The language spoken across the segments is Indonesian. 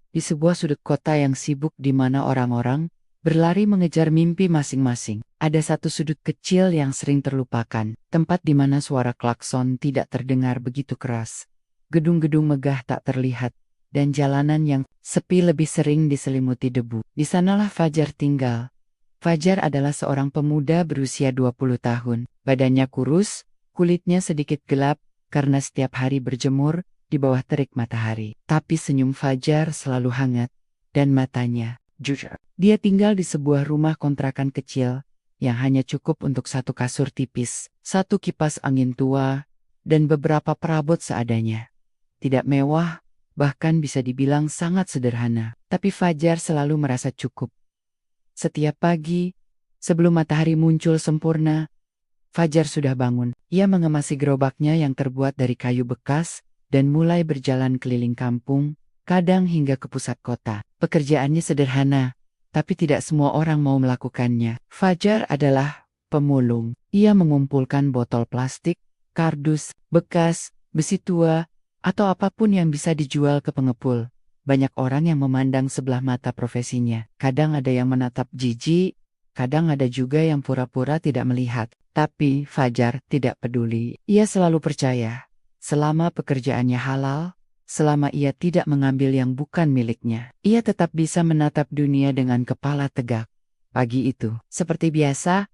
di sebuah sudut kota yang sibuk di mana orang-orang berlari mengejar mimpi masing-masing. Ada satu sudut kecil yang sering terlupakan, tempat di mana suara klakson tidak terdengar begitu keras. Gedung-gedung megah tak terlihat, dan jalanan yang sepi lebih sering diselimuti debu. Di sanalah Fajar tinggal. Fajar adalah seorang pemuda berusia 20 tahun. Badannya kurus, kulitnya sedikit gelap karena setiap hari berjemur di bawah terik matahari. Tapi senyum Fajar selalu hangat dan matanya jujur. Dia tinggal di sebuah rumah kontrakan kecil yang hanya cukup untuk satu kasur tipis, satu kipas angin tua, dan beberapa perabot seadanya. Tidak mewah, bahkan bisa dibilang sangat sederhana. Tapi Fajar selalu merasa cukup. Setiap pagi, sebelum matahari muncul sempurna, Fajar sudah bangun. Ia mengemasi gerobaknya yang terbuat dari kayu bekas dan mulai berjalan keliling kampung, kadang hingga ke pusat kota. Pekerjaannya sederhana, tapi tidak semua orang mau melakukannya. Fajar adalah pemulung. Ia mengumpulkan botol plastik, kardus, bekas, besi tua, atau apapun yang bisa dijual ke pengepul. Banyak orang yang memandang sebelah mata profesinya. Kadang ada yang menatap jijik, kadang ada juga yang pura-pura tidak melihat. Tapi Fajar tidak peduli. Ia selalu percaya, selama pekerjaannya halal, selama ia tidak mengambil yang bukan miliknya, ia tetap bisa menatap dunia dengan kepala tegak. Pagi itu, seperti biasa,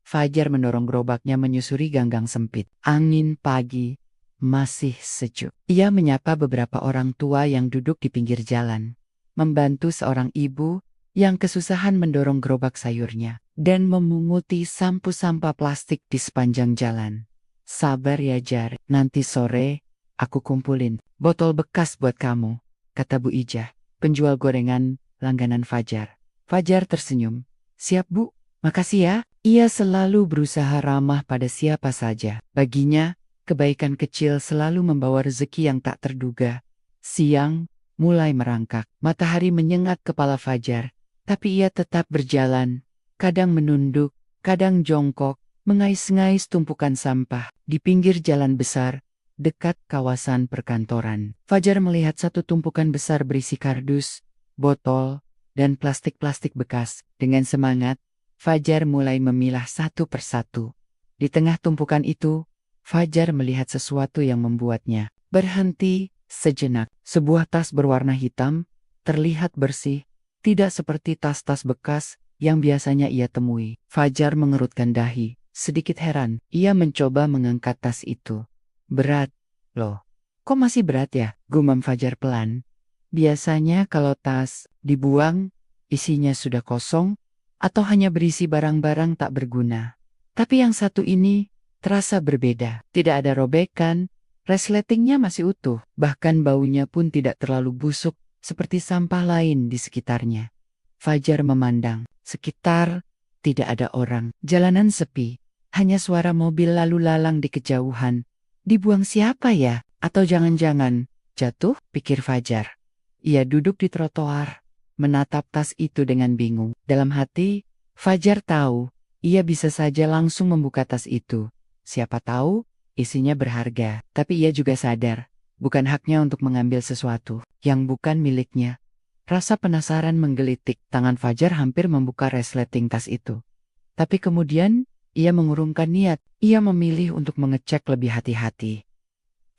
Fajar mendorong gerobaknya menyusuri ganggang sempit. Angin pagi masih sejuk. Ia menyapa beberapa orang tua yang duduk di pinggir jalan, membantu seorang ibu yang kesusahan mendorong gerobak sayurnya, dan memunguti sampah plastik di sepanjang jalan. Sabar ya Jar, nanti sore aku kumpulin botol bekas buat kamu, kata Bu Ijah, penjual gorengan langganan Fajar. Fajar tersenyum. Siap Bu, makasih ya. Ia selalu berusaha ramah pada siapa saja. Baginya, kebaikan kecil selalu membawa rezeki yang tak terduga. Siang mulai merangkak. Matahari menyengat kepala Fajar, tapi ia tetap berjalan. Kadang menunduk, kadang jongkok, mengais-ngais tumpukan sampah di pinggir jalan besar, dekat kawasan perkantoran. Fajar melihat satu tumpukan besar berisi kardus, botol, dan plastik-plastik bekas. Dengan semangat, Fajar mulai memilah satu persatu. Di tengah tumpukan itu, Fajar melihat sesuatu yang membuatnya berhenti sejenak. Sebuah tas berwarna hitam, terlihat bersih, tidak seperti tas-tas bekas yang biasanya ia temui. Fajar mengerutkan dahi, sedikit heran. Ia mencoba mengangkat tas itu. Berat, loh. Kok masih berat ya? Gumam Fajar pelan. Biasanya kalau tas dibuang, isinya sudah kosong, atau hanya berisi barang-barang tak berguna. Tapi yang satu ini terasa berbeda. Tidak ada robekan, resletingnya masih utuh, bahkan baunya pun tidak terlalu busuk seperti sampah lain di sekitarnya. Fajar memandang, sekitar tidak ada orang, jalanan sepi, hanya suara mobil lalu lalang di kejauhan. Dibuang siapa ya? Atau jangan-jangan jatuh, pikir Fajar. Ia duduk di trotoar, menatap tas itu dengan bingung. Dalam hati, Fajar tahu, ia bisa saja langsung membuka tas itu. Siapa tahu, isinya berharga. Tapi ia juga sadar, bukan haknya untuk mengambil sesuatu yang bukan miliknya. Rasa penasaran menggelitik. Tangan Fajar hampir membuka resleting tas itu. Tapi kemudian, ia mengurungkan niat. Ia memilih untuk mengecek lebih hati-hati.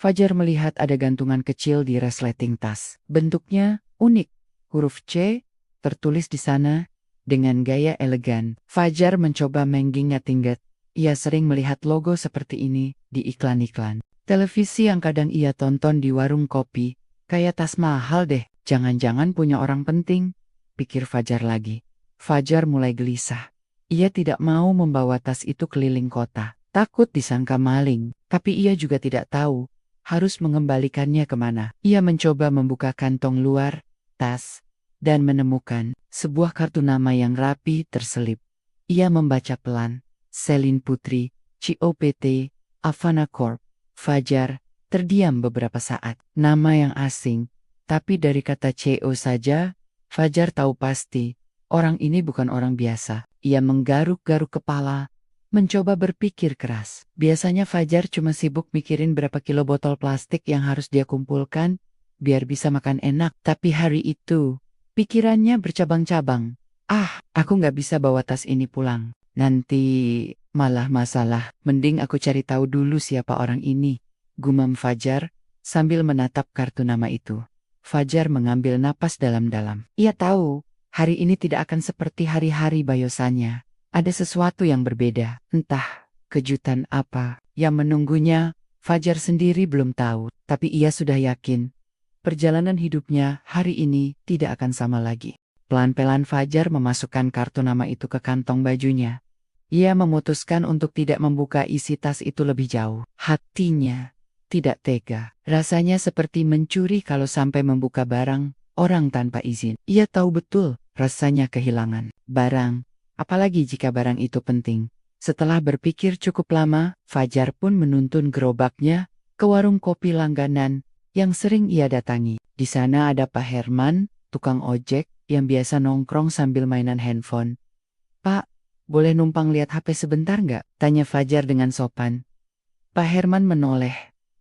Fajar melihat ada gantungan kecil di resleting tas. Bentuknya unik. Huruf C tertulis di sana dengan gaya elegan. Fajar mencoba mengingat-ingat. Ia sering melihat logo seperti ini di iklan-iklan televisi yang kadang ia tonton di warung kopi. Kayak tas mahal deh, jangan-jangan punya orang penting, pikir Fajar lagi. Fajar mulai gelisah. Ia tidak mau membawa tas itu keliling kota, takut disangka maling, tapi ia juga tidak tahu harus mengembalikannya kemana. Ia mencoba membuka kantong luar tas dan menemukan sebuah kartu nama yang rapi terselip. Ia membaca pelan. Selin Putri, COPT, Avana Corp. Fajar terdiam beberapa saat. Nama yang asing, tapi dari kata CO saja, Fajar tahu pasti, orang ini bukan orang biasa. Ia menggaruk-garuk kepala, mencoba berpikir keras. Biasanya Fajar cuma sibuk mikirin berapa kilo botol plastik yang harus dia kumpulkan, biar bisa makan enak. Tapi hari itu, pikirannya bercabang-cabang. Aku nggak bisa bawa tas ini pulang. Nanti malah masalah. Mending aku cari tahu dulu siapa orang ini, gumam Fajar sambil menatap kartu nama itu. Fajar mengambil napas dalam-dalam. Ia tahu, hari ini tidak akan seperti hari-hari biasanya. Ada sesuatu yang berbeda. Entah kejutan apa yang menunggunya, Fajar sendiri belum tahu. Tapi ia sudah yakin, perjalanan hidupnya hari ini tidak akan sama lagi. Pelan-pelan Fajar memasukkan kartu nama itu ke kantong bajunya. Ia memutuskan untuk tidak membuka isi tas itu lebih jauh. Hatinya tidak tega. Rasanya seperti mencuri kalau sampai membuka barang orang tanpa izin. Ia tahu betul rasanya kehilangan barang, apalagi jika barang itu penting. Setelah berpikir cukup lama, Fajar pun menuntun gerobaknya ke warung kopi langganan yang sering ia datangi. Di sana ada Pak Herman, tukang ojek yang biasa nongkrong sambil mainan handphone. "Pak, boleh numpang lihat HP sebentar nggak?" tanya Fajar dengan sopan. Pak Herman menoleh,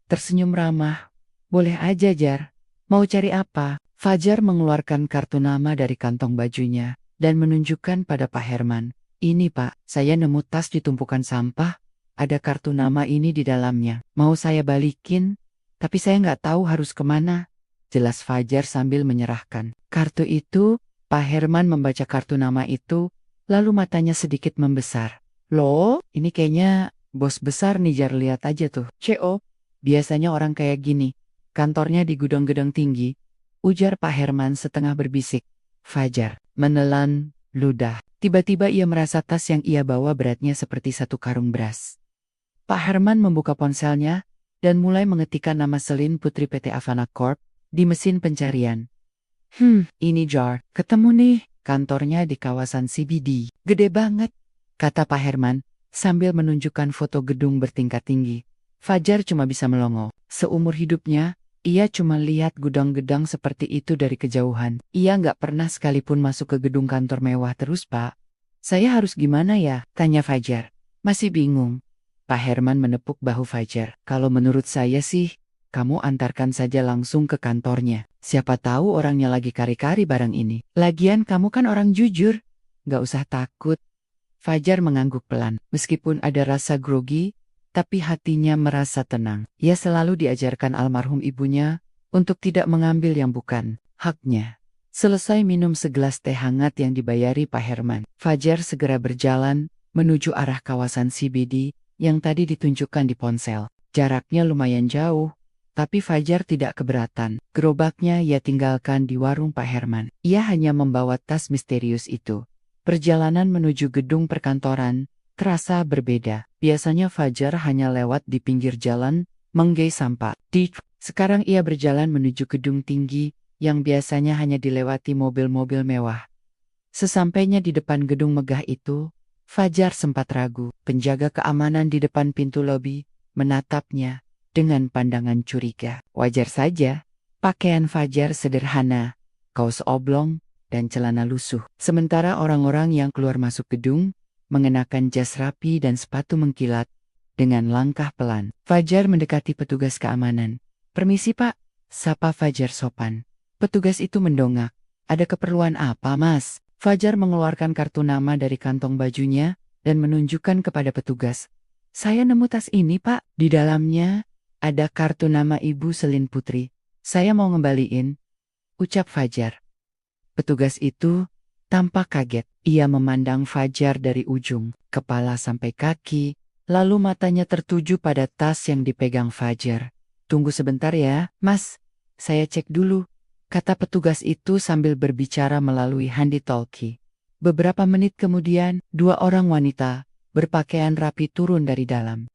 tersenyum ramah. "Boleh aja, Jar. Mau cari apa?" Fajar mengeluarkan kartu nama dari kantong bajunya dan menunjukkan pada Pak Herman. "Ini Pak, saya nemu tas di tumpukan sampah. Ada kartu nama ini di dalamnya. Mau saya balikin, tapi saya nggak tahu harus kemana," jelas Fajar sambil menyerahkan kartu itu. Pak Herman membaca kartu nama itu, lalu matanya sedikit membesar. "Loh, ini kayaknya bos besar nih Jar, lihat aja tuh." "CO, biasanya orang kayak gini. Kantornya di gudang-gudang tinggi," ujar Pak Herman setengah berbisik. Fajar menelan ludah. Tiba-tiba ia merasa tas yang ia bawa beratnya seperti satu karung beras. Pak Herman membuka ponselnya dan mulai mengetikkan nama Selin Putri PT Avana Corp di mesin pencarian. Ini Jar, ketemu nih, kantornya di kawasan CBD. Gede banget," kata Pak Herman sambil menunjukkan foto gedung bertingkat tinggi. Fajar cuma bisa melongo. Seumur hidupnya, ia cuma lihat gudang-gedang seperti itu dari kejauhan. Ia nggak pernah sekalipun masuk ke gedung kantor mewah. "Terus Pak, saya harus gimana ya?" tanya Fajar. "Masih bingung?" Pak Herman menepuk bahu Fajar. "Kalau menurut saya sih, kamu antarkan saja langsung ke kantornya. Siapa tahu orangnya lagi kari-kari barang ini. Lagian kamu kan orang jujur, nggak usah takut." Fajar mengangguk pelan. Meskipun ada rasa grogi, tapi hatinya merasa tenang. Ia selalu diajarkan almarhum ibunya untuk tidak mengambil yang bukan haknya. Selesai minum segelas teh hangat yang dibayari Pak Herman, Fajar segera berjalan menuju arah kawasan CBD yang tadi ditunjukkan di ponsel. Jaraknya lumayan jauh, tapi Fajar tidak keberatan. Gerobaknya ia tinggalkan di warung Pak Herman. Ia hanya membawa tas misterius itu. Perjalanan menuju gedung perkantoran terasa berbeda. Biasanya Fajar hanya lewat di pinggir jalan, menggei sampah. Sekarang ia berjalan menuju gedung tinggi yang biasanya hanya dilewati mobil-mobil mewah. Sesampainya di depan gedung megah itu, Fajar sempat ragu. Penjaga keamanan di depan pintu lobi menatapnya dengan pandangan curiga. Wajar saja, pakaian Fajar sederhana, kaos oblong, dan celana lusuh. Sementara orang-orang yang keluar masuk gedung mengenakan jas rapi dan sepatu mengkilat dengan langkah pelan. Fajar mendekati petugas keamanan. "Permisi Pak," sapa Fajar sopan. Petugas itu mendongak. "Ada keperluan apa Mas?" Fajar mengeluarkan kartu nama dari kantong bajunya dan menunjukkan kepada petugas. "Saya nemu tas ini Pak. Di dalamnya ada kartu nama Ibu Selin Putri. Saya mau ngembaliin," ucap Fajar. Petugas itu tampak kaget. Ia memandang Fajar dari ujung kepala sampai kaki, lalu matanya tertuju pada tas yang dipegang Fajar. "Tunggu sebentar ya, Mas. Saya cek dulu," kata petugas itu sambil berbicara melalui handi-talkie. Beberapa menit kemudian, dua orang wanita berpakaian rapi turun dari dalam.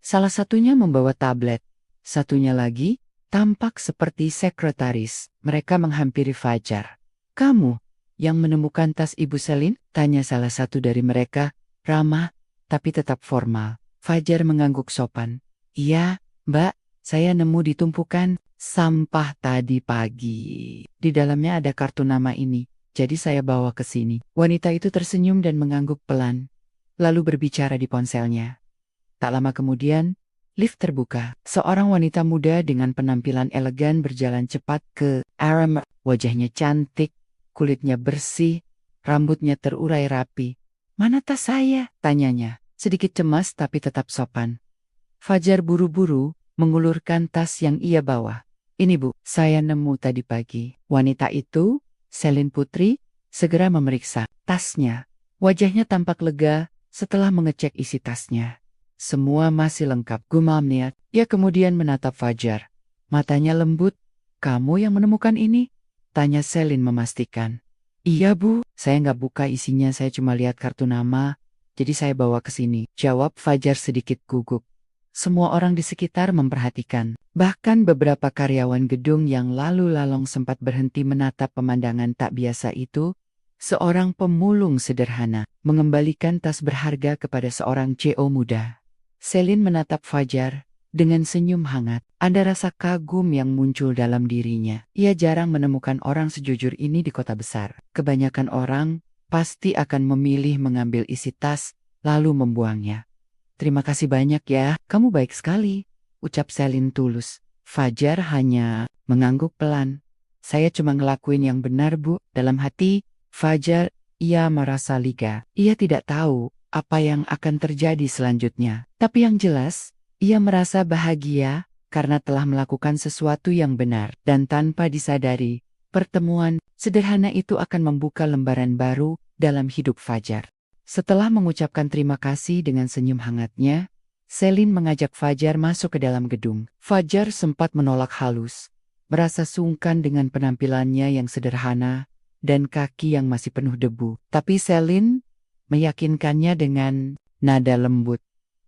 Salah satunya membawa tablet. Satunya lagi tampak seperti sekretaris. Mereka menghampiri Fajar. "Kamu yang menemukan tas Ibu Selin?" tanya salah satu dari mereka, ramah tapi tetap formal. Fajar mengangguk sopan. "Iya, Mbak, saya nemu di tumpukan sampah tadi pagi. Di dalamnya ada kartu nama ini, jadi saya bawa ke sini." Wanita itu tersenyum dan mengangguk pelan, lalu berbicara di ponselnya. Tak lama kemudian, Lift terbuka. Seorang wanita muda dengan penampilan elegan berjalan cepat ke Aram. Wajahnya cantik, kulitnya bersih, rambutnya terurai rapi. "Mana tas saya?" tanyanya. Sedikit cemas tapi tetap sopan. Fajar buru-buru mengulurkan tas yang ia bawa. "Ini Bu, saya nemu tadi pagi." Wanita itu, Selin Putri, segera memeriksa tasnya. Wajahnya tampak lega setelah mengecek isi tasnya. Semua masih lengkap, gumamnya. Ia kemudian menatap Fajar. Matanya lembut. "Kamu yang menemukan ini?" tanya Selin memastikan. "Iya Bu, saya nggak buka isinya, saya cuma lihat kartu nama, jadi saya bawa ke sini," jawab Fajar sedikit gugup. Semua orang di sekitar memperhatikan. Bahkan beberapa karyawan gedung yang lalu lalang sempat berhenti menatap pemandangan tak biasa itu. Seorang pemulung sederhana mengembalikan tas berharga kepada seorang CEO muda. Selin menatap Fajar dengan senyum hangat. Ada rasa kagum yang muncul dalam dirinya. Ia jarang menemukan orang sejujur ini di kota besar. Kebanyakan orang pasti akan memilih mengambil isi tas lalu membuangnya. "Terima kasih banyak ya, kamu baik sekali," ucap Selin tulus. Fajar hanya mengangguk pelan. "Saya cuma ngelakuin yang benar Bu." Dalam hati, Fajar, ia merasa lega. Ia tidak tahu apa yang akan terjadi selanjutnya. Tapi yang jelas, ia merasa bahagia karena telah melakukan sesuatu yang benar. Dan tanpa disadari, pertemuan sederhana itu akan membuka lembaran baru dalam hidup Fajar. Setelah mengucapkan terima kasih dengan senyum hangatnya, Selin mengajak Fajar masuk ke dalam gedung. Fajar sempat menolak halus, merasa sungkan dengan penampilannya yang sederhana dan kaki yang masih penuh debu. Tapi Selin meyakinkannya dengan nada lembut.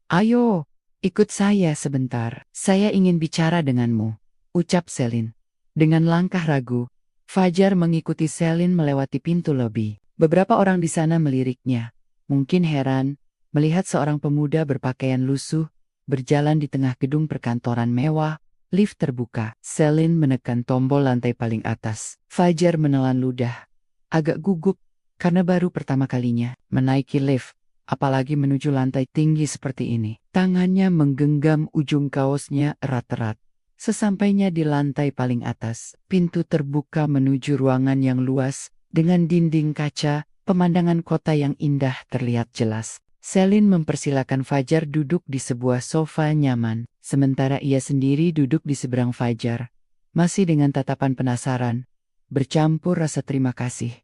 "Ayo, ikut saya sebentar. Saya ingin bicara denganmu," ucap Selin. Dengan langkah ragu, Fajar mengikuti Selin melewati pintu lobi. Beberapa orang di sana meliriknya. Mungkin heran melihat seorang pemuda berpakaian lusuh berjalan di tengah gedung perkantoran mewah. Lift terbuka. Selin menekan tombol lantai paling atas. Fajar menelan ludah. Agak gugup karena baru pertama kalinya menaiki lift, apalagi menuju lantai tinggi seperti ini. Tangannya menggenggam ujung kaosnya erat-erat. Sesampainya di lantai paling atas, pintu terbuka menuju ruangan yang luas dengan dinding kaca. Pemandangan kota yang indah terlihat jelas. Selin mempersilakan Fajar duduk di sebuah sofa nyaman, sementara ia sendiri duduk di seberang Fajar. Masih dengan tatapan penasaran, bercampur rasa terima kasih.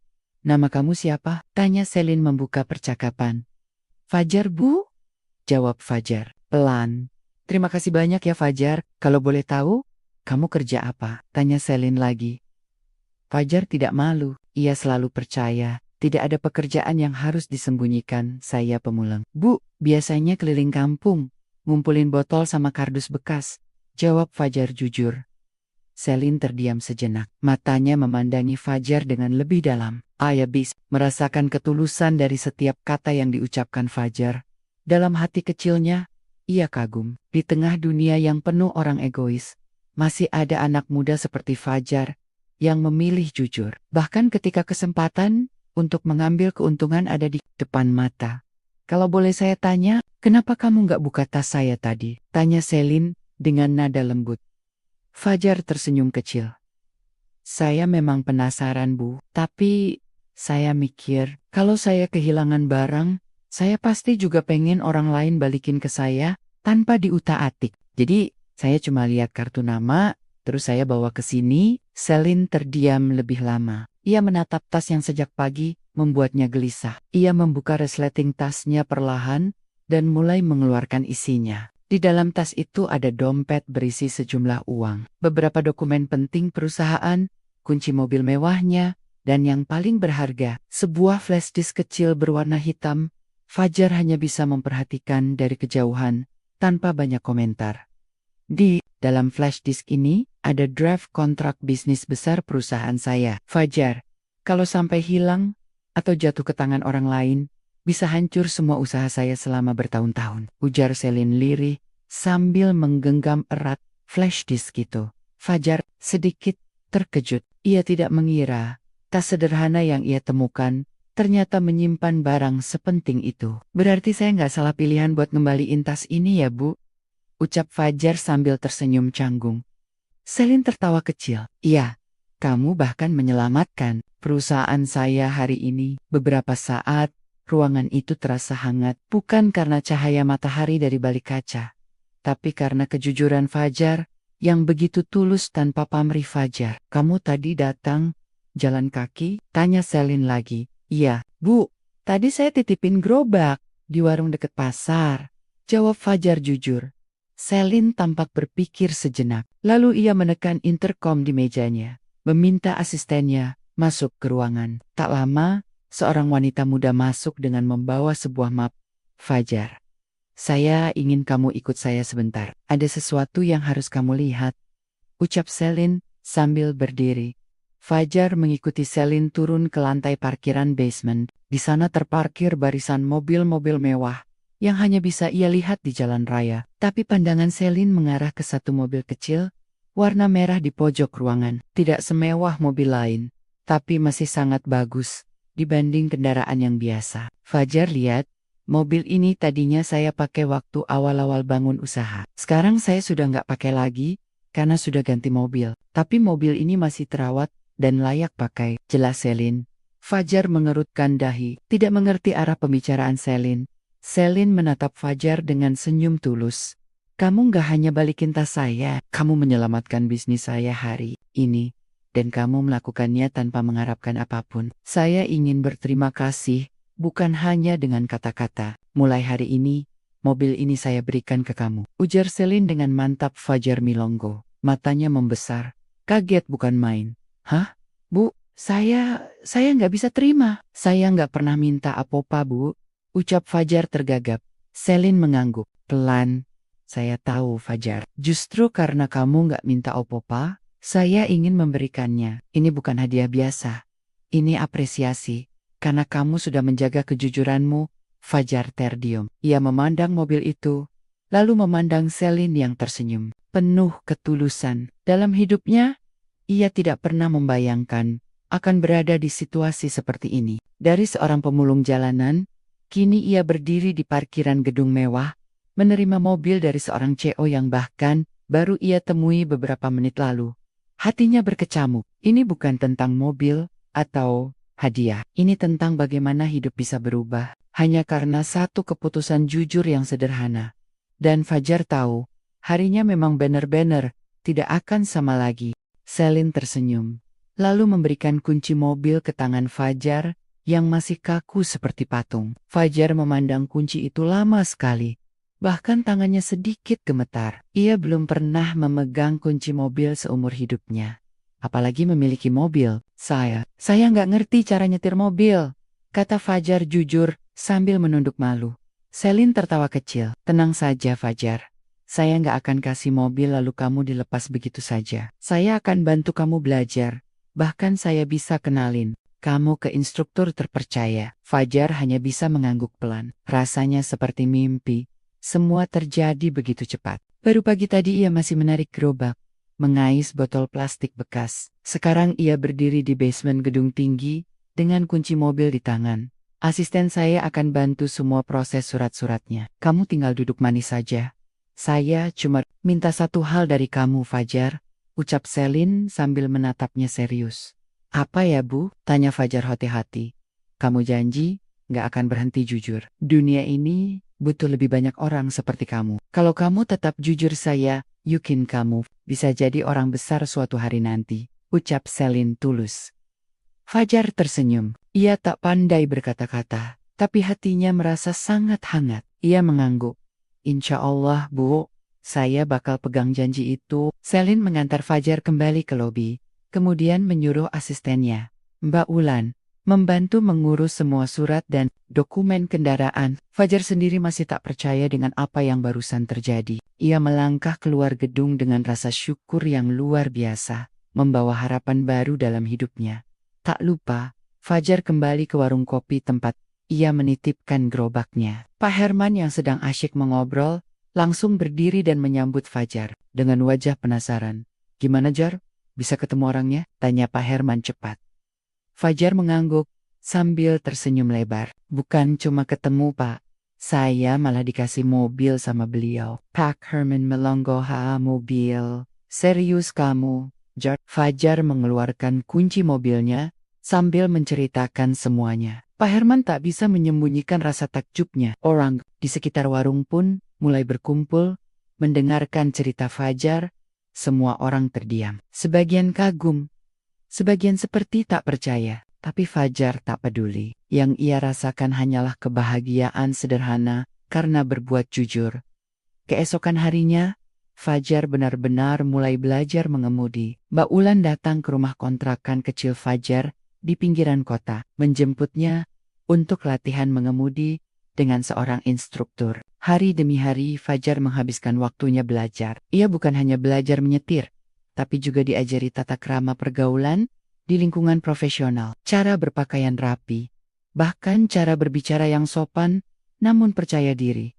"Nama kamu siapa?" tanya Selin membuka percakapan. "Fajar Bu," jawab Fajar pelan. "Terima kasih banyak ya Fajar, kalau boleh tahu, kamu kerja apa?" tanya Selin lagi. Fajar tidak malu, ia selalu percaya. Tidak ada pekerjaan yang harus disembunyikan. "Saya pemulung." "Bu, biasanya keliling kampung, ngumpulin botol sama kardus bekas," jawab Fajar jujur. Selin terdiam sejenak. Matanya memandangi Fajar dengan lebih dalam. Ia bisa merasakan ketulusan dari setiap kata yang diucapkan Fajar. Dalam hati kecilnya, ia kagum. Di tengah dunia yang penuh orang egois, masih ada anak muda seperti Fajar yang memilih jujur. Bahkan ketika kesempatan untuk mengambil keuntungan ada di depan mata. "Kalau boleh saya tanya, kenapa kamu nggak buka tas saya tadi?" tanya Selin dengan nada lembut. Fajar tersenyum kecil. "Saya memang penasaran Bu, tapi saya mikir kalau saya kehilangan barang, saya pasti juga pengen orang lain balikin ke saya tanpa diutak-atik. Jadi saya cuma lihat kartu nama, terus saya bawa ke sini." Selin terdiam lebih lama. Ia menatap tas yang sejak pagi membuatnya gelisah. Ia membuka resleting tasnya perlahan dan mulai mengeluarkan isinya. Di dalam tas itu ada dompet berisi sejumlah uang, beberapa dokumen penting perusahaan, kunci mobil mewahnya, dan yang paling berharga, sebuah flash disk kecil berwarna hitam. Fajar hanya bisa memperhatikan dari kejauhan tanpa banyak komentar. Di dalam flash disk ini ada draft kontrak bisnis besar perusahaan saya. "Fajar, kalau sampai hilang atau jatuh ke tangan orang lain, bisa hancur semua usaha saya selama bertahun-tahun," ujar Selin lirih sambil menggenggam erat flash disk itu. Fajar sedikit terkejut. Ia tidak mengira tas sederhana yang ia temukan ternyata menyimpan barang sepenting itu. "Berarti saya nggak salah pilihan buat ngembaliin tas ini ya Bu?" Ucap Fajar sambil tersenyum canggung. Selin tertawa kecil. Iya, kamu bahkan menyelamatkan perusahaan saya hari ini. Beberapa saat, ruangan itu terasa hangat. Bukan karena cahaya matahari dari balik kaca, tapi karena kejujuran Fajar yang begitu tulus tanpa pamrih. Fajar, kamu tadi datang jalan kaki? Tanya Selin lagi. Iya, Bu. Tadi saya titipin gerobak di warung dekat pasar. Jawab Fajar jujur. Selin tampak berpikir sejenak. Lalu ia menekan intercom di mejanya, meminta asistennya masuk ke ruangan. Tak lama, seorang wanita muda masuk dengan membawa sebuah map. Fajar, saya ingin kamu ikut saya sebentar. Ada sesuatu yang harus kamu lihat. Ucap Selin sambil berdiri. Fajar mengikuti Selin turun ke lantai parkiran basement. Di sana terparkir barisan mobil-mobil mewah yang hanya bisa ia lihat di jalan raya. Tapi pandangan Selin mengarah ke satu mobil kecil, warna merah di pojok ruangan. Tidak semewah mobil lain, tapi masih sangat bagus dibanding kendaraan yang biasa. Fajar lihat, mobil ini tadinya saya pakai waktu awal-awal bangun usaha. Sekarang saya sudah nggak pakai lagi, karena sudah ganti mobil. Tapi mobil ini masih terawat dan layak pakai, jelas Selin. Fajar mengerutkan dahi, tidak mengerti arah pembicaraan Selin. Selin menatap Fajar dengan senyum tulus. Kamu gak hanya balikin tas saya, kamu menyelamatkan bisnis saya hari ini. Dan kamu melakukannya tanpa mengharapkan apapun. Saya ingin berterima kasih, bukan hanya dengan kata-kata. Mulai hari ini, mobil ini saya berikan ke kamu. Ujar Selin dengan mantap. Fajar milonggo. Matanya membesar. Kaget bukan main. Hah? Bu, saya nggak bisa terima. Saya nggak pernah minta apa-apa, Bu. Ucap Fajar tergagap. Selin mengangguk. Pelan. Saya tahu, Fajar. Justru karena kamu nggak minta apa-apa, saya ingin memberikannya. Ini bukan hadiah biasa. Ini apresiasi. Karena kamu sudah menjaga kejujuranmu. Fajar terdiam. Ia memandang mobil itu, lalu memandang Selin yang tersenyum. Penuh ketulusan. Dalam hidupnya, ia tidak pernah membayangkan akan berada di situasi seperti ini. Dari seorang pemulung jalanan, kini ia berdiri di parkiran gedung mewah, menerima mobil dari seorang CEO yang bahkan baru ia temui beberapa menit lalu. Hatinya berkecamuk. Ini bukan tentang mobil atau hadiah. Ini tentang bagaimana hidup bisa berubah hanya karena satu keputusan jujur yang sederhana. Dan Fajar tahu, harinya memang benar-benar tidak akan sama lagi. Selin tersenyum, lalu memberikan kunci mobil ke tangan Fajar yang masih kaku seperti patung. Fajar memandang kunci itu lama sekali. Bahkan tangannya sedikit gemetar. Ia belum pernah memegang kunci mobil seumur hidupnya. Apalagi memiliki mobil. Saya nggak ngerti cara nyetir mobil, kata Fajar jujur sambil menunduk malu. Selin tertawa kecil. Tenang saja, Fajar. Saya nggak akan kasih mobil lalu kamu dilepas begitu saja. Saya akan bantu kamu belajar. Bahkan saya bisa kenalin kamu ke instruktur terpercaya. Fajar hanya bisa mengangguk pelan. Rasanya seperti mimpi. Semua terjadi begitu cepat. Baru pagi tadi ia masih menarik gerobak, mengais botol plastik bekas. Sekarang ia berdiri di basement gedung tinggi, dengan kunci mobil di tangan. Asisten saya akan bantu semua proses surat-suratnya. Kamu tinggal duduk manis saja. Saya cuma minta satu hal dari kamu, Fajar. Ucap Selin sambil menatapnya serius. Apa ya, Bu? Tanya Fajar hati-hati. Kamu janji gak akan berhenti jujur. Dunia ini butuh lebih banyak orang seperti kamu. Kalau kamu tetap jujur, saya yakin kamu bisa jadi orang besar suatu hari nanti. Ucap Selin tulus. Fajar tersenyum. Ia tak pandai berkata-kata, tapi hatinya merasa sangat hangat. Ia mengangguk. Insya Allah, Bu. Saya bakal pegang janji itu. Selin mengantar Fajar kembali ke lobi, kemudian menyuruh asistennya, Mbak Ulan, membantu mengurus semua surat dan dokumen kendaraan. Fajar sendiri masih tak percaya dengan apa yang barusan terjadi. Ia melangkah keluar gedung dengan rasa syukur yang luar biasa, membawa harapan baru dalam hidupnya. Tak lupa, Fajar kembali ke warung kopi tempat ia menitipkan gerobaknya. Pak Herman yang sedang asyik mengobrol, langsung berdiri dan menyambut Fajar dengan wajah penasaran. Gimana, Jar? Bisa ketemu orangnya? Tanya Pak Herman cepat. Fajar mengangguk sambil tersenyum lebar. Bukan cuma ketemu, Pak. Saya malah dikasih mobil sama beliau. Pak Herman melongo, mobil. Serius kamu? Jar. Fajar mengeluarkan kunci mobilnya sambil menceritakan semuanya. Pak Herman tak bisa menyembunyikan rasa takjubnya. Orang di sekitar warung pun mulai berkumpul mendengarkan cerita Fajar. Semua orang terdiam. Sebagian kagum, sebagian seperti tak percaya. Tapi Fajar tak peduli. Yang ia rasakan hanyalah kebahagiaan sederhana karena berbuat jujur. Keesokan harinya, Fajar benar-benar mulai belajar mengemudi. Mbak Ulan datang ke rumah kontrakan kecil Fajar di pinggiran kota, menjemputnya untuk latihan mengemudi dengan seorang instruktur. Hari demi hari Fajar menghabiskan waktunya belajar. Ia bukan hanya belajar menyetir, tapi juga diajari tata krama pergaulan di lingkungan profesional, cara berpakaian rapi, bahkan cara berbicara yang sopan namun percaya diri.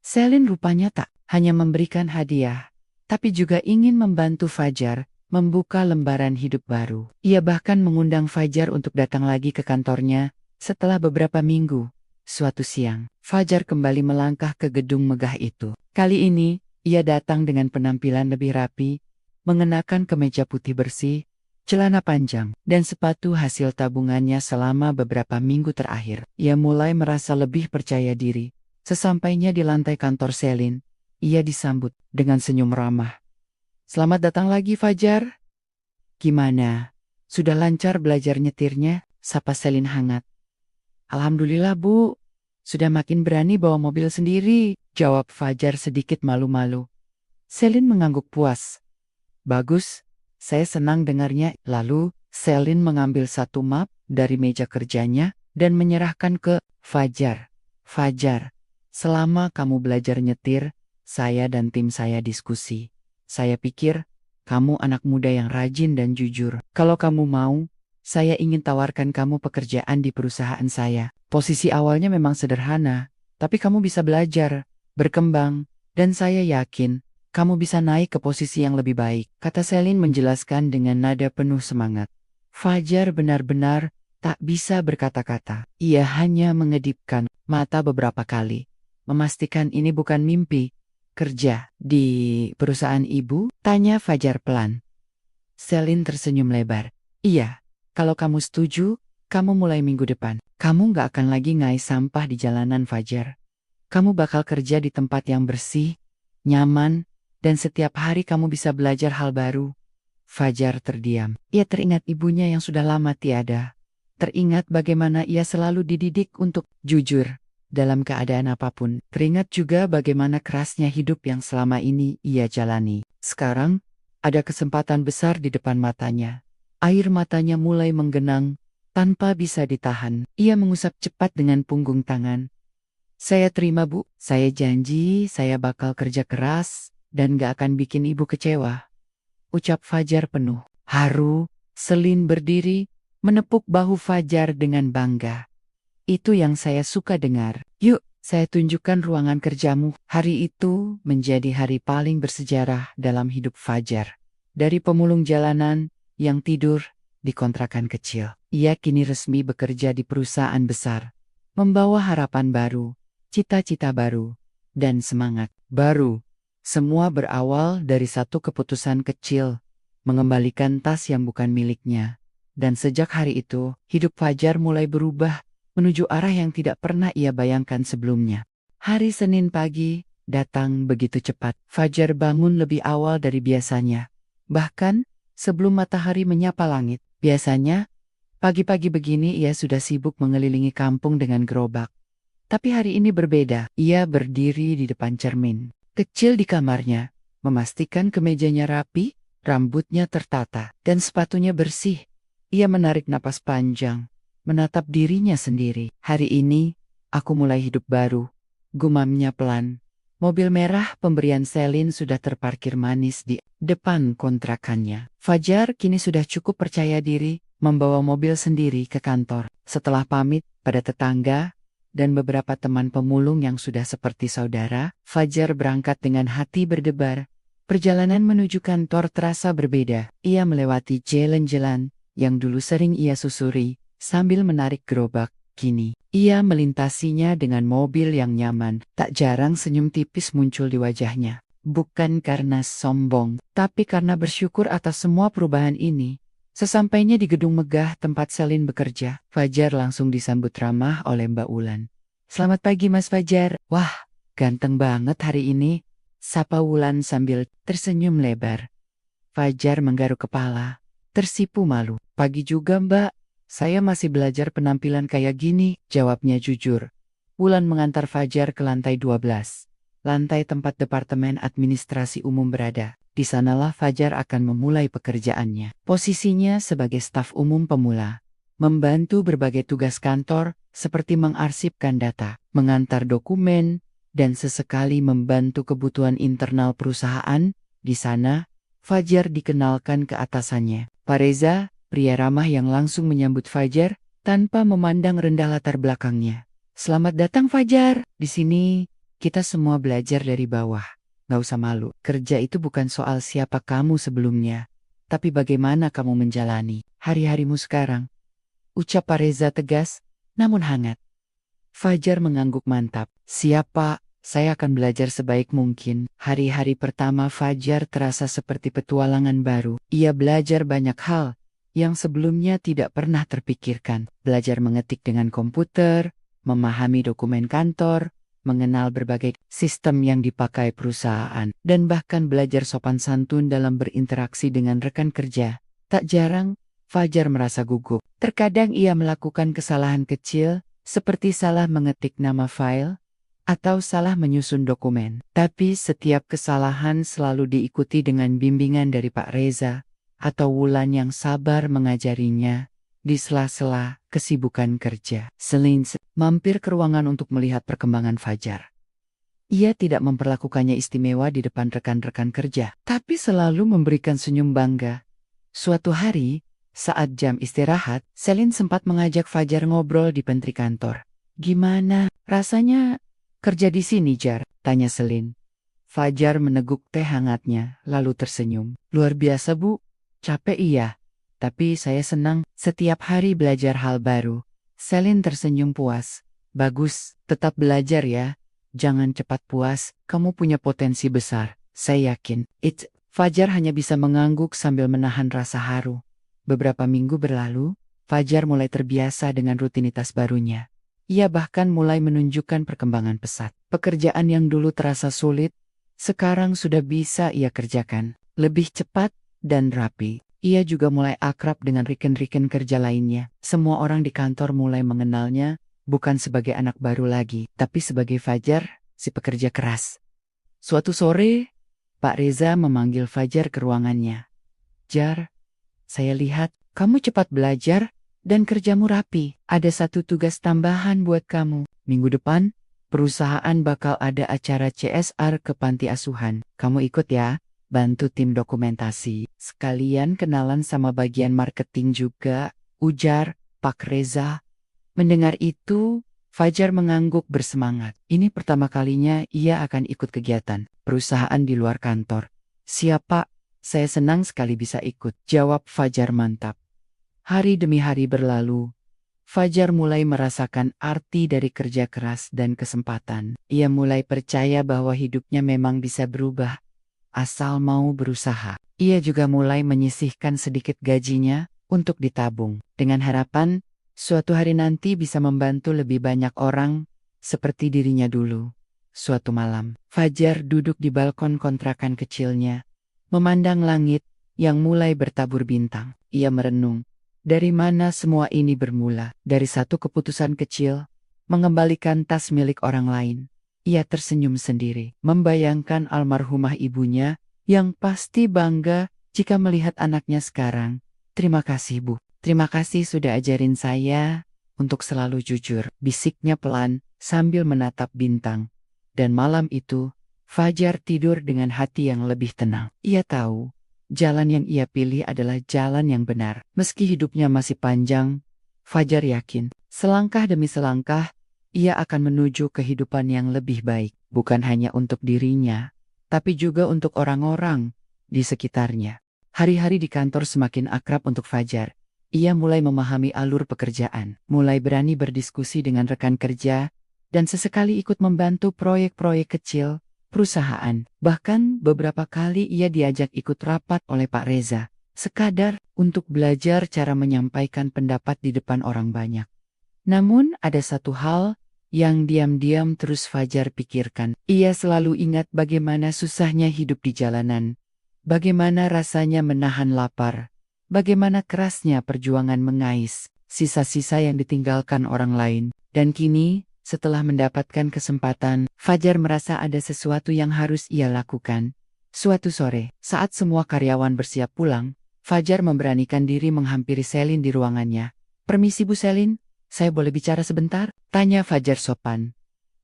Selin rupanya tak hanya memberikan hadiah, tapi juga ingin membantu Fajar membuka lembaran hidup baru. Ia bahkan mengundang Fajar untuk datang lagi ke kantornya setelah beberapa minggu. Suatu siang, Fajar kembali melangkah ke gedung megah itu. Kali ini, ia datang dengan penampilan lebih rapi, mengenakan kemeja putih bersih, celana panjang, dan sepatu hasil tabungannya selama beberapa minggu terakhir. Ia mulai merasa lebih percaya diri. Sesampainya di lantai kantor Selin, ia disambut dengan senyum ramah. "Selamat datang lagi, Fajar. Gimana? Sudah lancar belajar nyetirnya?" sapa Selin hangat. "Alhamdulillah, Bu. Sudah makin berani bawa mobil sendiri," jawab Fajar sedikit malu-malu. Selin mengangguk puas. "Bagus. Saya senang dengarnya." Lalu, Selin mengambil satu map dari meja kerjanya dan menyerahkan ke Fajar. "Fajar, selama kamu belajar nyetir, saya dan tim saya diskusi. Saya pikir, kamu anak muda yang rajin dan jujur. Kalau kamu mau, saya ingin tawarkan kamu pekerjaan di perusahaan saya. Posisi awalnya memang sederhana, tapi kamu bisa belajar, berkembang, dan saya yakin kamu bisa naik ke posisi yang lebih baik," kata Selin menjelaskan dengan nada penuh semangat. Fajar benar-benar tak bisa berkata-kata. Ia hanya mengedipkan mata beberapa kali, memastikan ini bukan mimpi. "Kerja di perusahaan ibu?" tanya Fajar pelan. Selin tersenyum lebar. "Iya, kalau kamu setuju, kamu mulai minggu depan. Kamu gak akan lagi ngais sampah di jalanan, Fajar. Kamu bakal kerja di tempat yang bersih, nyaman, dan setiap hari kamu bisa belajar hal baru." Fajar terdiam. Ia teringat ibunya yang sudah lama tiada. Teringat bagaimana ia selalu dididik untuk jujur dalam keadaan apapun. Teringat juga bagaimana kerasnya hidup yang selama ini ia jalani. Sekarang, ada kesempatan besar di depan matanya. Air matanya mulai menggenang tanpa bisa ditahan. Ia mengusap cepat dengan punggung tangan. "Saya terima, Bu. Saya janji saya bakal kerja keras dan gak akan bikin ibu kecewa," ucap Fajar penuh haru. Selin berdiri, menepuk bahu Fajar dengan bangga. "Itu yang saya suka dengar. Yuk, saya tunjukkan ruangan kerjamu." Hari itu menjadi hari paling bersejarah dalam hidup Fajar. Dari pemulung jalanan yang tidur di kontrakan kecil, ia kini resmi bekerja di perusahaan besar, membawa harapan baru, cita-cita baru, dan semangat baru. Semua berawal dari satu keputusan kecil, mengembalikan tas yang bukan miliknya. Dan sejak hari itu, hidup Fajar mulai berubah menuju arah yang tidak pernah ia bayangkan sebelumnya. Hari Senin pagi datang begitu cepat. Fajar bangun lebih awal dari biasanya. Bahkan, sebelum matahari menyapa langit. Biasanya, pagi-pagi begini ia sudah sibuk mengelilingi kampung dengan gerobak. Tapi hari ini berbeda. Ia berdiri di depan cermin kecil di kamarnya, memastikan kemejanya rapi, rambutnya tertata, dan sepatunya bersih. Ia menarik napas panjang, menatap dirinya sendiri. "Hari ini, aku mulai hidup baru," gumamnya pelan. Mobil merah pemberian Selin sudah terparkir manis di depan kontrakannya. Fajar kini sudah cukup percaya diri membawa mobil sendiri ke kantor. Setelah pamit pada tetangga dan beberapa teman pemulung yang sudah seperti saudara, Fajar berangkat dengan hati berdebar. Perjalanan menuju kantor terasa berbeda. Ia melewati jalan-jalan yang dulu sering ia susuri sambil menarik gerobak. Kini, Ia melintasinya dengan mobil yang nyaman. Tak jarang senyum tipis muncul di wajahnya. Bukan karena sombong, tapi karena bersyukur atas semua perubahan ini. Sesampainya di gedung megah tempat Selin bekerja, Fajar langsung disambut ramah oleh Mbak Wulan. "Selamat pagi Mas Fajar." "Wah, ganteng banget hari ini," sapa Wulan sambil tersenyum lebar. Fajar menggaruk kepala, tersipu malu. "Pagi juga Mbak, saya masih belajar penampilan kayak gini," jawabnya jujur. Wulan mengantar Fajar ke lantai 12. Lantai tempat Departemen Administrasi Umum berada. Di sanalah Fajar akan memulai pekerjaannya. Posisinya sebagai staf umum pemula. Membantu berbagai tugas kantor seperti mengarsipkan data, mengantar dokumen, dan sesekali membantu kebutuhan internal perusahaan. Di sana, Fajar dikenalkan ke atasannya, Pak Reza, pria ramah yang langsung menyambut Fajar tanpa memandang rendah latar belakangnya. "Selamat datang Fajar, di sini kita semua belajar dari bawah. Gak usah malu, kerja itu bukan soal siapa kamu sebelumnya, tapi bagaimana kamu menjalani hari-harimu sekarang," ucap Pak Reza tegas, namun hangat. Fajar mengangguk mantap. "Siap Pak, saya akan belajar sebaik mungkin." Hari-hari pertama Fajar terasa seperti petualangan baru. Ia belajar banyak hal yang sebelumnya tidak pernah terpikirkan. Belajar mengetik dengan komputer, memahami dokumen kantor, mengenal berbagai sistem yang dipakai perusahaan, dan bahkan belajar sopan santun dalam berinteraksi dengan rekan kerja. Tak jarang, Fajar merasa gugup. Terkadang ia melakukan kesalahan kecil, seperti salah mengetik nama file, atau salah menyusun dokumen. Tapi setiap kesalahan selalu diikuti dengan bimbingan dari Pak Reza, atau Wulan yang sabar mengajarinya, di sela-sela kesibukan kerja. Selin mampir ke ruangan untuk melihat perkembangan Fajar. Ia tidak memperlakukannya istimewa di depan rekan-rekan kerja, tapi selalu memberikan senyum bangga. Suatu hari, saat jam istirahat, Selin sempat mengajak Fajar ngobrol di pantry kantor. "Gimana rasanya kerja di sini, Jar?" tanya Selin. Fajar meneguk teh hangatnya, lalu tersenyum. "Luar biasa, Bu. Capek iya, tapi saya senang setiap hari belajar hal baru." Selin tersenyum puas. "Bagus, tetap belajar ya. Jangan cepat puas, kamu punya potensi besar. Saya yakin." Fajar hanya bisa mengangguk sambil menahan rasa haru. Beberapa minggu berlalu, Fajar mulai terbiasa dengan rutinitas barunya. Ia bahkan mulai menunjukkan perkembangan pesat. Pekerjaan yang dulu terasa sulit, sekarang sudah bisa ia kerjakan lebih cepat dan rapi. Ia juga mulai akrab dengan rekan-rekan kerja lainnya. Semua orang di kantor mulai mengenalnya, bukan sebagai anak baru lagi, tapi sebagai Fajar, si pekerja keras. Suatu sore, Pak Reza memanggil Fajar ke ruangannya. "Jar, saya lihat kamu cepat belajar dan kerjamu rapi. Ada satu tugas tambahan buat kamu. Minggu depan, perusahaan bakal ada acara CSR ke panti asuhan. Kamu ikut ya, bantu tim dokumentasi. Sekalian kenalan sama bagian marketing juga," ujar Pak Reza. Mendengar itu, Fajar mengangguk bersemangat. Ini pertama kalinya ia akan ikut kegiatan perusahaan di luar kantor. "Siap Pak, saya senang sekali bisa ikut," jawab Fajar mantap. Hari demi hari berlalu. Fajar mulai merasakan arti dari kerja keras dan kesempatan. Ia mulai percaya bahwa hidupnya memang bisa berubah, asal mau berusaha. Ia juga mulai menyisihkan sedikit gajinya untuk ditabung, dengan harapan suatu hari nanti bisa membantu lebih banyak orang seperti dirinya dulu. Suatu malam, Fajar duduk di balkon kontrakan kecilnya, memandang langit yang mulai bertabur bintang. Ia merenung, dari mana semua ini bermula? Dari satu keputusan kecil, mengembalikan tas milik orang lain. Ia tersenyum sendiri, membayangkan almarhumah ibunya yang pasti bangga jika melihat anaknya sekarang. "Terima kasih Bu, terima kasih sudah ajarin saya untuk selalu jujur," bisiknya pelan sambil menatap bintang. Dan malam itu, Fajar tidur dengan hati yang lebih tenang. Ia tahu, jalan yang ia pilih adalah jalan yang benar. Meski hidupnya masih panjang, Fajar yakin, selangkah demi selangkah, ia akan menuju kehidupan yang lebih baik. Bukan hanya untuk dirinya, tapi juga untuk orang-orang di sekitarnya. Hari-hari di kantor semakin akrab untuk Fajar. Ia mulai memahami alur pekerjaan, mulai berani berdiskusi dengan rekan kerja, dan sesekali ikut membantu proyek-proyek kecil perusahaan. Bahkan beberapa kali ia diajak ikut rapat oleh Pak Reza, sekadar untuk belajar cara menyampaikan pendapat di depan orang banyak. Namun ada satu hal yang diam-diam terus Fajar pikirkan. Ia selalu ingat bagaimana susahnya hidup di jalanan, bagaimana rasanya menahan lapar, bagaimana kerasnya perjuangan mengais sisa-sisa yang ditinggalkan orang lain. Dan kini, setelah mendapatkan kesempatan, Fajar merasa ada sesuatu yang harus ia lakukan. Suatu sore, saat semua karyawan bersiap pulang, Fajar memberanikan diri menghampiri Selin di ruangannya. "Permisi Bu Selin, saya boleh bicara sebentar?" tanya Fajar sopan.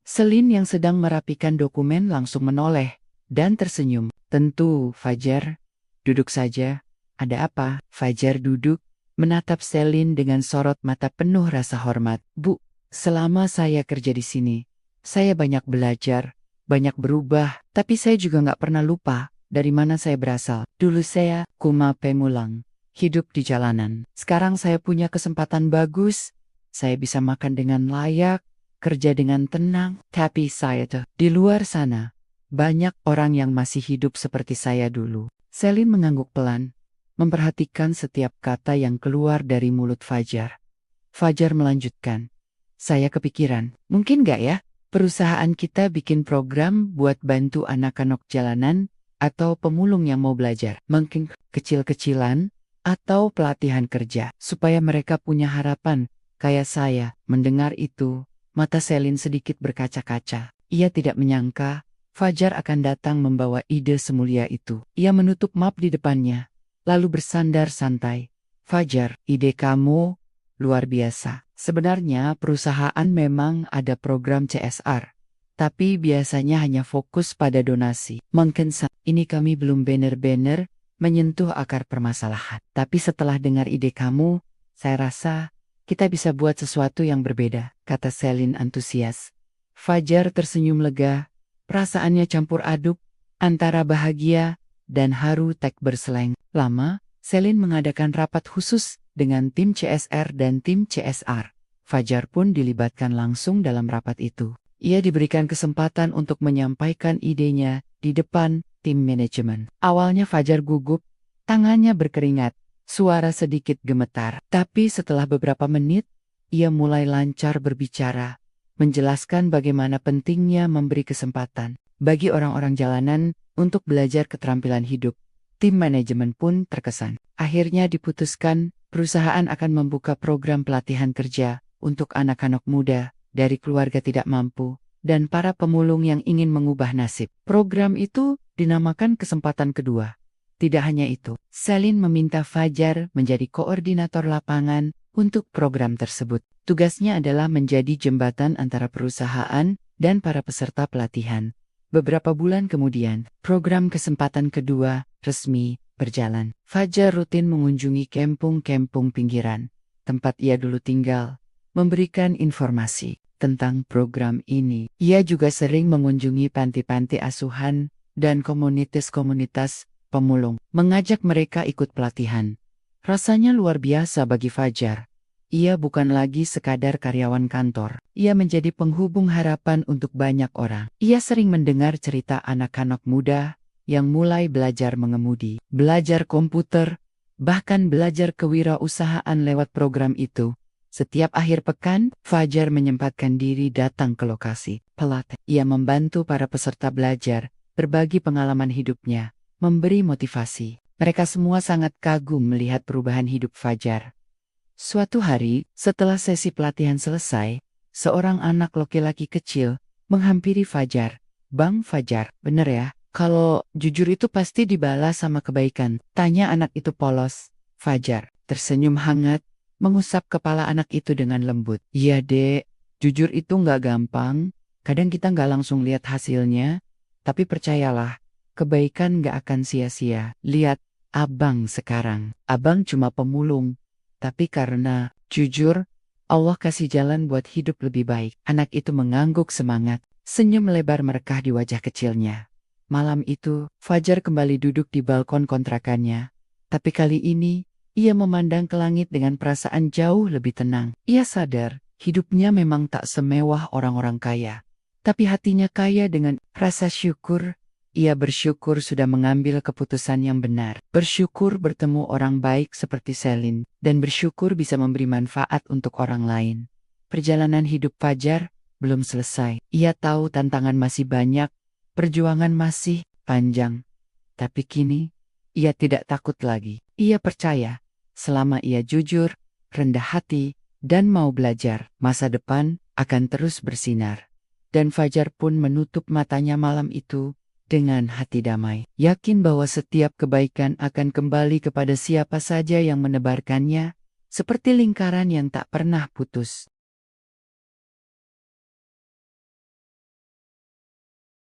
Selin yang sedang merapikan dokumen langsung menoleh dan tersenyum. "Tentu, Fajar. Duduk saja. Ada apa?" Fajar duduk, menatap Selin dengan sorot mata penuh rasa hormat. "Bu, selama saya kerja di sini, saya banyak belajar, banyak berubah, tapi saya juga nggak pernah lupa dari mana saya berasal. Dulu saya Kuma Pemulang, hidup di jalanan. Sekarang saya punya kesempatan bagus. Saya bisa makan dengan layak, kerja dengan tenang, tapi saya tuh di luar sana. Banyak orang yang masih hidup seperti saya dulu." Selin mengangguk pelan, memperhatikan setiap kata yang keluar dari mulut Fajar. Fajar melanjutkan, "Saya kepikiran, mungkin gak ya, perusahaan kita bikin program buat bantu anak-anak jalanan atau pemulung yang mau belajar, mungkin kecil-kecilan, atau pelatihan kerja, supaya mereka punya harapan, kayak saya." Mendengar itu, mata Selin sedikit berkaca-kaca. Ia tidak menyangka Fajar akan datang membawa ide semulia itu. Ia menutup map di depannya, lalu bersandar santai. "Fajar, ide kamu luar biasa. Sebenarnya perusahaan memang ada program CSR, tapi biasanya hanya fokus pada donasi. Mungkin ini kami belum benar-benar menyentuh akar permasalahan. Tapi setelah dengar ide kamu, saya rasa kita bisa buat sesuatu yang berbeda," kata Selin antusias. Fajar tersenyum lega, perasaannya campur aduk antara bahagia dan haru tak berselang. Lama, Selin mengadakan rapat khusus dengan tim CSR dan tim CSR. Fajar pun dilibatkan langsung dalam rapat itu. Ia diberikan kesempatan untuk menyampaikan idenya di depan tim manajemen. Awalnya Fajar gugup, tangannya berkeringat, suara sedikit gemetar. Tapi setelah beberapa menit, ia mulai lancar berbicara, menjelaskan bagaimana pentingnya memberi kesempatan bagi orang-orang jalanan untuk belajar keterampilan hidup. Tim manajemen pun terkesan. Akhirnya diputuskan, perusahaan akan membuka program pelatihan kerja untuk anak-anak muda dari keluarga tidak mampu dan para pemulung yang ingin mengubah nasib. Program itu dinamakan Kesempatan Kedua. Tidak hanya itu, Selin meminta Fajar menjadi koordinator lapangan untuk program tersebut. Tugasnya adalah menjadi jembatan antara perusahaan dan para peserta pelatihan. Beberapa bulan kemudian, program Kesempatan Kedua resmi berjalan. Fajar rutin mengunjungi kampung-kampung pinggiran, tempat ia dulu tinggal, memberikan informasi tentang program ini. Ia juga sering mengunjungi panti-panti asuhan dan komunitas-komunitas pemulung, mengajak mereka ikut pelatihan. Rasanya luar biasa bagi Fajar. Ia bukan lagi sekadar karyawan kantor. Ia menjadi penghubung harapan untuk banyak orang. Ia sering mendengar cerita anak-anak muda yang mulai belajar mengemudi, belajar komputer, bahkan belajar kewirausahaan lewat program itu. Setiap akhir pekan, Fajar menyempatkan diri datang ke lokasi pelatihan. Ia membantu para peserta belajar, berbagi pengalaman hidupnya, memberi motivasi. Mereka semua sangat kagum melihat perubahan hidup Fajar. Suatu hari, setelah sesi pelatihan selesai, seorang anak laki-laki kecil menghampiri Fajar. "Bang Fajar, bener ya, kalau jujur itu pasti dibalas sama kebaikan?" tanya anak itu polos. Fajar tersenyum hangat, mengusap kepala anak itu dengan lembut. "Iya dek, jujur itu nggak gampang. Kadang kita nggak langsung lihat hasilnya, tapi percayalah, kebaikan nggak akan sia-sia. Lihat abang sekarang, abang cuma pemulung. Tapi karena jujur, Allah kasih jalan buat hidup lebih baik." Anak itu mengangguk semangat, senyum lebar merekah di wajah kecilnya. Malam itu, Fajar kembali duduk di balkon kontrakannya. Tapi kali ini, Ia memandang ke langit dengan perasaan jauh lebih tenang. Ia sadar, hidupnya memang tak semewah orang-orang kaya. Tapi hatinya kaya dengan rasa syukur. Ia bersyukur sudah mengambil keputusan yang benar. Bersyukur bertemu orang baik seperti Selin. Dan bersyukur bisa memberi manfaat untuk orang lain. Perjalanan hidup Fajar belum selesai. Ia tahu tantangan masih banyak. Perjuangan masih panjang. Tapi kini, ia tidak takut lagi. Ia percaya, selama ia jujur, rendah hati, dan mau belajar, masa depan akan terus bersinar. Dan Fajar pun menutup matanya malam itu dengan hati damai, yakin bahwa setiap kebaikan akan kembali kepada siapa saja yang menebarkannya, seperti lingkaran yang tak pernah putus.